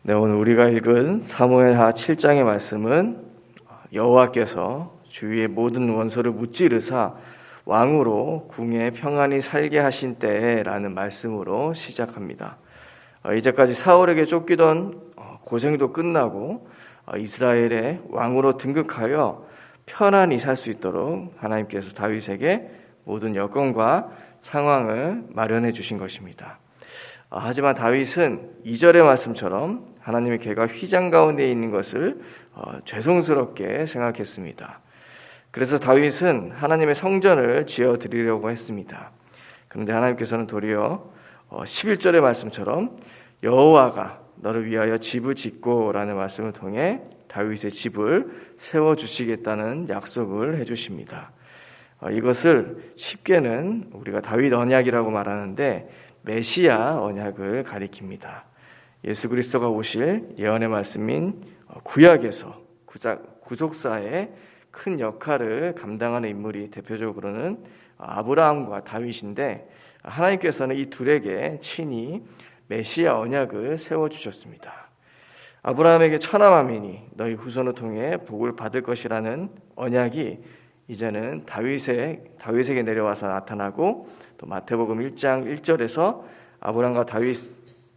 네, 오늘 우리가 읽은 사무엘하 7장의 말씀은 여호와께서 주위의 모든 원수를 무찌르사 왕으로 궁에 평안히 살게 하신 때라는 말씀으로 시작합니다. 이제까지 사울에게 쫓기던 고생도 끝나고 이스라엘의 왕으로 등극하여 편안히 살 수 있도록 하나님께서 다윗에게 모든 여건과 상황을 마련해 주신 것입니다. 하지만 다윗은 2절의 말씀처럼 하나님의 계가 휘장 가운데 있는 것을 죄송스럽게 생각했습니다. 그래서 다윗은 하나님의 성전을 지어드리려고 했습니다. 그런데 하나님께서는 도리어 11절의 말씀처럼 여호와가 너를 위하여 집을 짓고 라는 말씀을 통해 다윗의 집을 세워주시겠다는 약속을 해주십니다. 이것을 쉽게는 우리가 다윗 언약이라고 말하는데 메시아 언약을 가리킵니다. 예수 그리스도가 오실 예언의 말씀인 구약에서 구속사의 큰 역할을 감당하는 인물이 대표적으로는 아브라함과 다윗인데 하나님께서는 이 둘에게 친히 메시아 언약을 세워주셨습니다. 아브라함에게 천하만민이 너희 후손을 통해 복을 받을 것이라는 언약이 이제는 다윗에게 내려와서 나타나고 또 마태복음 1장 1절에서 아브라함과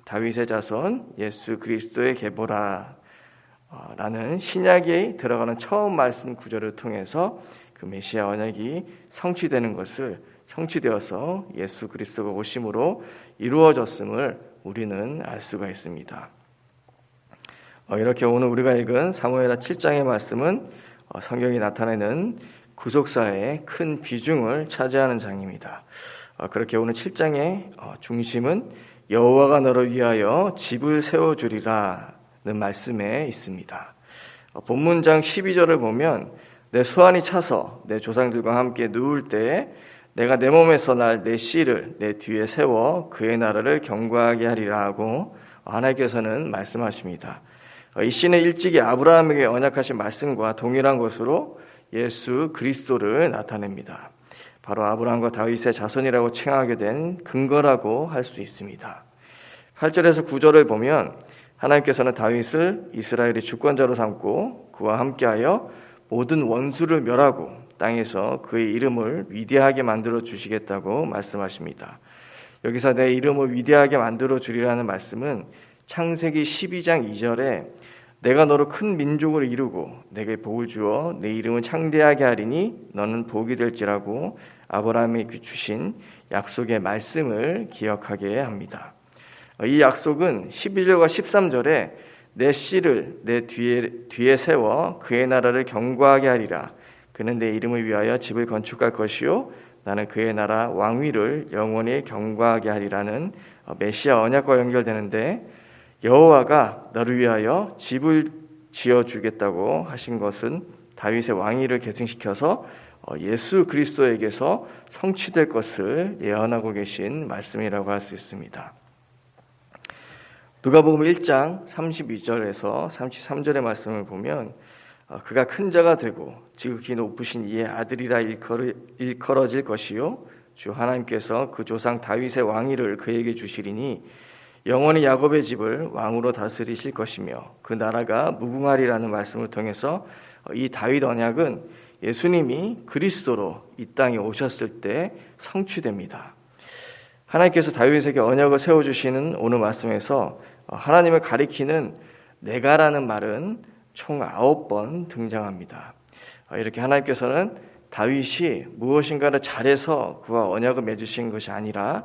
다윗의 자손 예수 그리스도의 계보라 라는 신약에 들어가는 처음 말씀 구절을 통해서 그 메시아 언약이 성취되어서 예수 그리스도가 오심으로 이루어졌음을 우리는 알 수가 있습니다. 이렇게 오늘 우리가 읽은 사무엘하 7장의 말씀은 성경이 나타내는 구속사의 큰 비중을 차지하는 장입니다. 그렇게 오늘 7장의 중심은 여호와가 너를 위하여 집을 세워주리라는 말씀에 있습니다. 본문장 12절을 보면 내 수완이 차서 내 조상들과 함께 누울 때에 내가 내 몸에서 날 내 씨를 내 뒤에 세워 그의 나라를 경고하게 하리라 하고 하나님께서는 말씀하십니다. 이 씨는 일찍이 아브라함에게 언약하신 말씀과 동일한 것으로 예수 그리스도를 나타냅니다. 바로 아브라함과 다윗의 자손이라고 칭하게 된 근거라고 할 수 있습니다. 8절에서 9절을 보면 하나님께서는 다윗을 이스라엘의 주권자로 삼고 그와 함께하여 모든 원수를 멸하고 땅에서 그의 이름을 위대하게 만들어 주시겠다고 말씀하십니다. 여기서 내 이름을 위대하게 만들어 주리라는 말씀은 창세기 12장 2절에 내가 너로 큰 민족을 이루고 내게 복을 주어 내 이름을 창대하게 하리니 너는 복이 될지라고 아브라함에게 주신 약속의 말씀을 기억하게 합니다. 이 약속은 12절과 13절에 내 씨를 내 뒤에 세워 그의 나라를 경고하게 하리라. 그는 내 이름을 위하여 집을 건축할 것이요 나는 그의 나라 왕위를 영원히 경고하게 하리라는 메시아 언약과 연결되는데 여호와가 너를 위하여 집을 지어주겠다고 하신 것은 다윗의 왕위를 계승시켜서 예수 그리스도에게서 성취될 것을 예언하고 계신 말씀이라고 할 수 있습니다. 누가복음 1장 32절에서 33절의 말씀을 보면 그가 큰 자가 되고 지극히 높으신 이의 아들이라 일컬어질 것이요 주 하나님께서 그 조상 다윗의 왕위를 그에게 주시리니 영원히 야곱의 집을 왕으로 다스리실 것이며 그 나라가 무궁하리라는 말씀을 통해서 이 다윗 언약은 예수님이 그리스도로 이 땅에 오셨을 때 성취됩니다. 하나님께서 다윗에게 언약을 세워주시는 오늘 말씀에서 하나님을 가리키는 내가라는 말은 총 9번 등장합니다. 이렇게 하나님께서는 다윗이 무엇인가를 잘해서 그와 언약을 맺으신 것이 아니라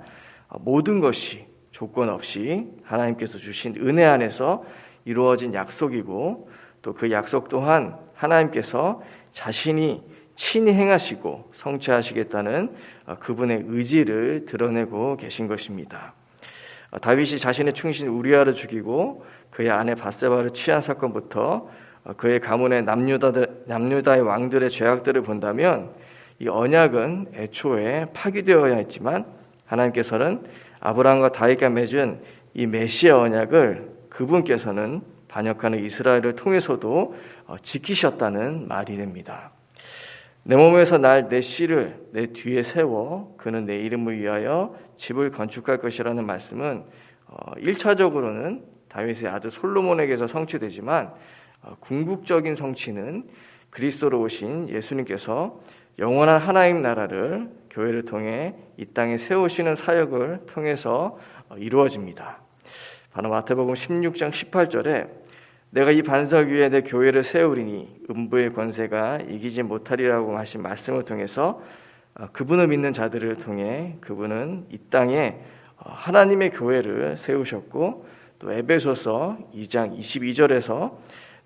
모든 것이 조건 없이 하나님께서 주신 은혜 안에서 이루어진 약속이고 또 그 약속 또한 하나님께서 자신이 친히 행하시고 성취하시겠다는 그분의 의지를 드러내고 계신 것입니다. 다윗이 자신의 충신 우리아를 죽이고 그의 아내 밧세바를 취한 사건부터 그의 가문의 남유다의 왕들의 죄악들을 본다면 이 언약은 애초에 파기되어야 했지만 하나님께서는 아브라함과 다윗과 맺은 이 메시아 언약을 그분께서는 반역하는 이스라엘을 통해서도 지키셨다는 말이 됩니다. 내 몸에서 날 내 씨를 내 뒤에 세워 그는 내 이름을 위하여 집을 건축할 것이라는 말씀은 1차적으로는 다윗의 아들 솔로몬에게서 성취되지만 궁극적인 성취는 그리스도로 오신 예수님께서 영원한 하나님 나라를 교회를 통해 이 땅에 세우시는 사역을 통해서 이루어집니다. 바로 마태복음 16장 18절에 내가 이 반석 위에 내 교회를 세우리니 음부의 권세가 이기지 못하리라고 하신 말씀을 통해서 그분을 믿는 자들을 통해 그분은 이 땅에 하나님의 교회를 세우셨고, 또 에베소서 2장 22절에서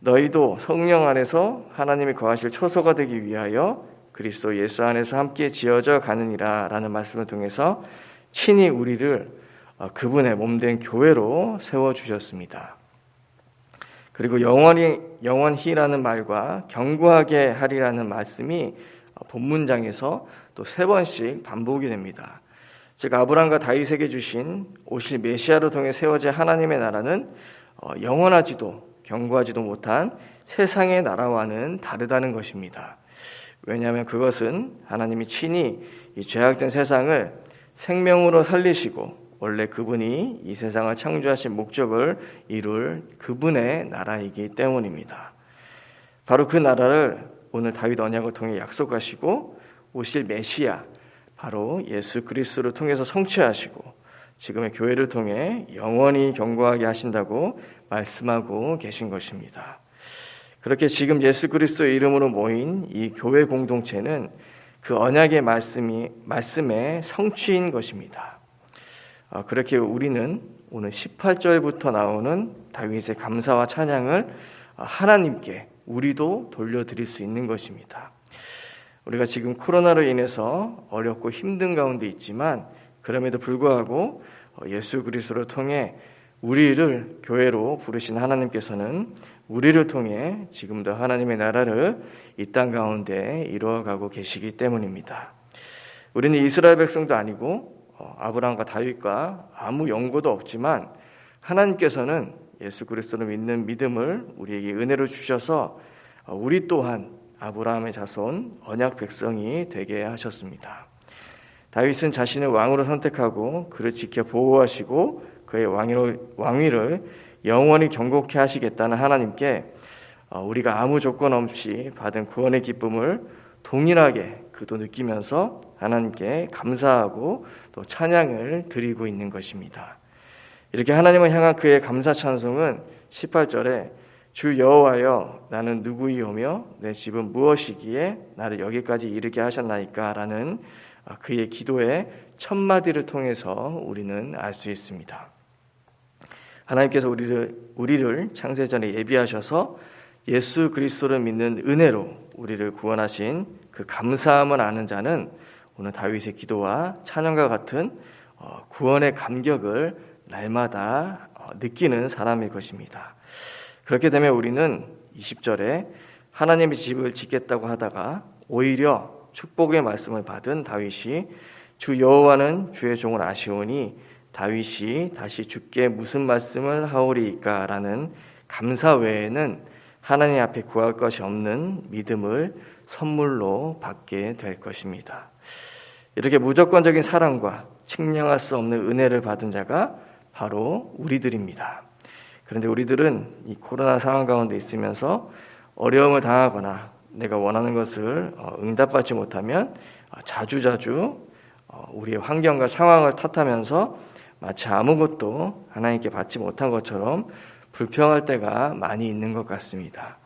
너희도 성령 안에서 하나님이 거하실 처소가 되기 위하여 그리스도 예수 안에서 함께 지어져 가느니라 라는 말씀을 통해서 친히 우리를 그분의 몸된 교회로 세워주셨습니다. 그리고 영원히라는 말과 견고하게 하리라는 말씀이 본문장에서 또 3번씩 반복이 됩니다. 즉 아브라함과 다윗에게 주신 오실 메시아를 통해 세워질 하나님의 나라는 영원하지도 견고하지도 못한 세상의 나라와는 다르다는 것입니다. 왜냐하면 그것은 하나님이 친히 이 죄악된 세상을 생명으로 살리시고 원래 그분이 이 세상을 창조하신 목적을 이룰 그분의 나라이기 때문입니다. 바로 그 나라를 오늘 다윗 언약을 통해 약속하시고 오실 메시아, 바로 예수 그리스도를 통해서 성취하시고 지금의 교회를 통해 영원히 견고하게 하신다고 말씀하고 계신 것입니다. 그렇게 지금 예수 그리스도의 이름으로 모인 이 교회 공동체는 그 언약의 말씀의 성취인 것입니다. 그렇게 우리는 오늘 18절부터 나오는 다윗의 감사와 찬양을 하나님께 우리도 돌려드릴 수 있는 것입니다. 우리가 지금 코로나로 인해서 어렵고 힘든 가운데 있지만 그럼에도 불구하고 예수 그리스도를 통해 우리를 교회로 부르신 하나님께서는 우리를 통해 지금도 하나님의 나라를 이 땅 가운데 이루어가고 계시기 때문입니다. 우리는 이스라엘 백성도 아니고 아브라함과 다윗과 아무 연고도 없지만 하나님께서는 예수 그리스도를 믿는 믿음을 우리에게 은혜로 주셔서 우리 또한 아브라함의 자손 언약 백성이 되게 하셨습니다. 다윗은 자신을 왕으로 선택하고 그를 지켜 보호하시고 그의 왕위를 영원히 경고케 하시겠다는 하나님께 우리가 아무 조건 없이 받은 구원의 기쁨을 동일하게 그도 느끼면서 하나님께 감사하고 또 찬양을 드리고 있는 것입니다. 이렇게 하나님을 향한 그의 감사 찬송은 18절에 주 여호와여 나는 누구이오며 내 집은 무엇이기에 나를 여기까지 이르게 하셨나이까 라는 그의 기도의 첫 마디를 통해서 우리는 알 수 있습니다. 하나님께서 우리를 창세전에 예비하셔서 예수 그리스도를 믿는 은혜로 우리를 구원하신 그 감사함을 아는 자는 오늘 다윗의 기도와 찬양과 같은 구원의 감격을 날마다 느끼는 사람일 것입니다. 그렇게 되면 우리는 20절에 하나님의 집을 짓겠다고 하다가 오히려 축복의 말씀을 받은 다윗이 주 여호와는 주의 종을 아시오니 다윗이 다시 주께 무슨 말씀을 하오리이까 라는 감사 외에는 하나님 앞에 구할 것이 없는 믿음을 선물로 받게 될 것입니다. 이렇게 무조건적인 사랑과 측량할 수 없는 은혜를 받은 자가 바로 우리들입니다. 그런데 우리들은 이 코로나 상황 가운데 있으면서 어려움을 당하거나 내가 원하는 것을 응답받지 못하면 자주자주 우리의 환경과 상황을 탓하면서 마치 아무것도 하나님께 받지 못한 것처럼 불평할 때가 많이 있는 것 같습니다.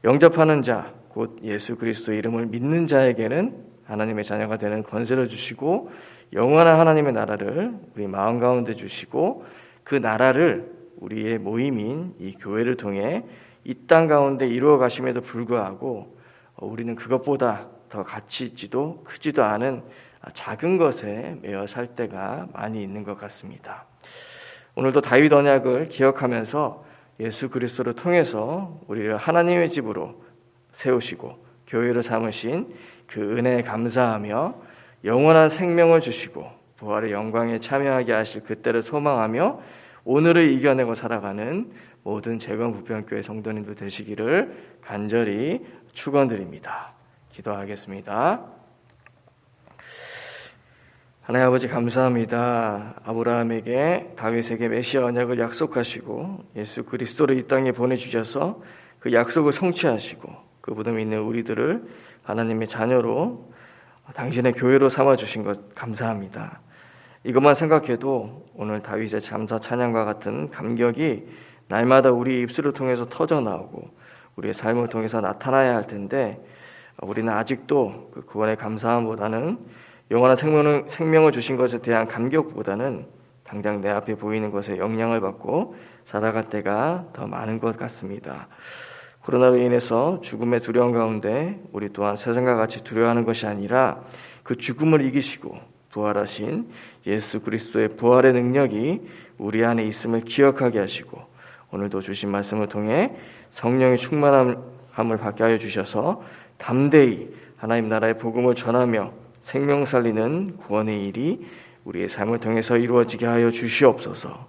영접하는 자, 곧 예수 그리스도 이름을 믿는 자에게는 하나님의 자녀가 되는 권세를 주시고 영원한 하나님의 나라를 우리 마음 가운데 주시고 그 나라를 우리의 모임인 이 교회를 통해 이 땅 가운데 이루어 가심에도 불구하고 우리는 그것보다 더 가치 있지도 크지도 않은 작은 것에 매여 살 때가 많이 있는 것 같습니다. 오늘도 다윗 언약을 기억하면서 예수 그리스도를 통해서 우리를 하나님의 집으로 세우시고 교회를 삼으신 그 은혜에 감사하며 영원한 생명을 주시고 부활의 영광에 참여하게 하실 그때를 소망하며 오늘을 이겨내고 살아가는 모든 재건부평교회 성도님들 되시기를 간절히 축원드립니다. 기도하겠습니다. 하나님 아버지 감사합니다. 아브라함에게 다윗에게 메시아 언약을 약속하시고 예수 그리스도를 이 땅에 보내주셔서 그 약속을 성취하시고 그 무덤에 있는 우리들을 하나님의 자녀로 당신의 교회로 삼아주신 것 감사합니다. 이것만 생각해도 오늘 다윗의 잠사 찬양과 같은 감격이 날마다 우리 입술을 통해서 터져나오고 우리의 삶을 통해서 나타나야 할 텐데 우리는 아직도 그 구원의 감사함보다는 영원한 생명을 주신 것에 대한 감격보다는 당장 내 앞에 보이는 것에 영향을 받고 살아갈 때가 더 많은 것 같습니다. 코로나로 인해서 죽음의 두려움 가운데 우리 또한 세상과 같이 두려워하는 것이 아니라 그 죽음을 이기시고 부활하신 예수 그리스도의 부활의 능력이 우리 안에 있음을 기억하게 하시고 오늘도 주신 말씀을 통해 성령의 충만함을 받게 하여 주셔서 담대히 하나님 나라의 복음을 전하며 생명 살리는 구원의 일이 우리의 삶을 통해서 이루어지게 하여 주시옵소서.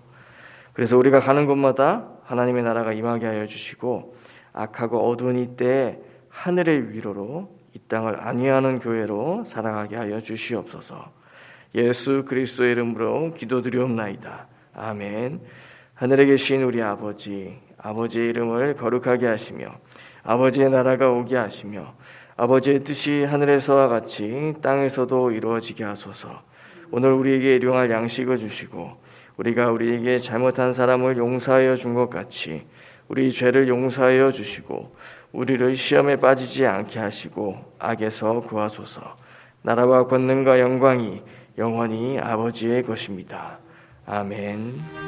그래서 우리가 가는 곳마다 하나님의 나라가 임하게 하여 주시고 악하고 어두운 이때에 하늘의 위로로 이 땅을 안위하는 교회로 살아가게 하여 주시옵소서. 예수 그리스도의 이름으로 기도드리옵나이다. 아멘. 하늘에 계신 우리 아버지, 아버지의 이름을 거룩하게 하시며 아버지의 나라가 오게 하시며 아버지의 뜻이 하늘에서와 같이 땅에서도 이루어지게 하소서. 오늘 우리에게 일용할 양식을 주시고 우리가 우리에게 잘못한 사람을 용서하여 준 것 같이 우리 죄를 용서하여 주시고 우리를 시험에 빠지지 않게 하시고 악에서 구하소서. 나라와 권능과 영광이 영원히 아버지의 것입니다. 아멘.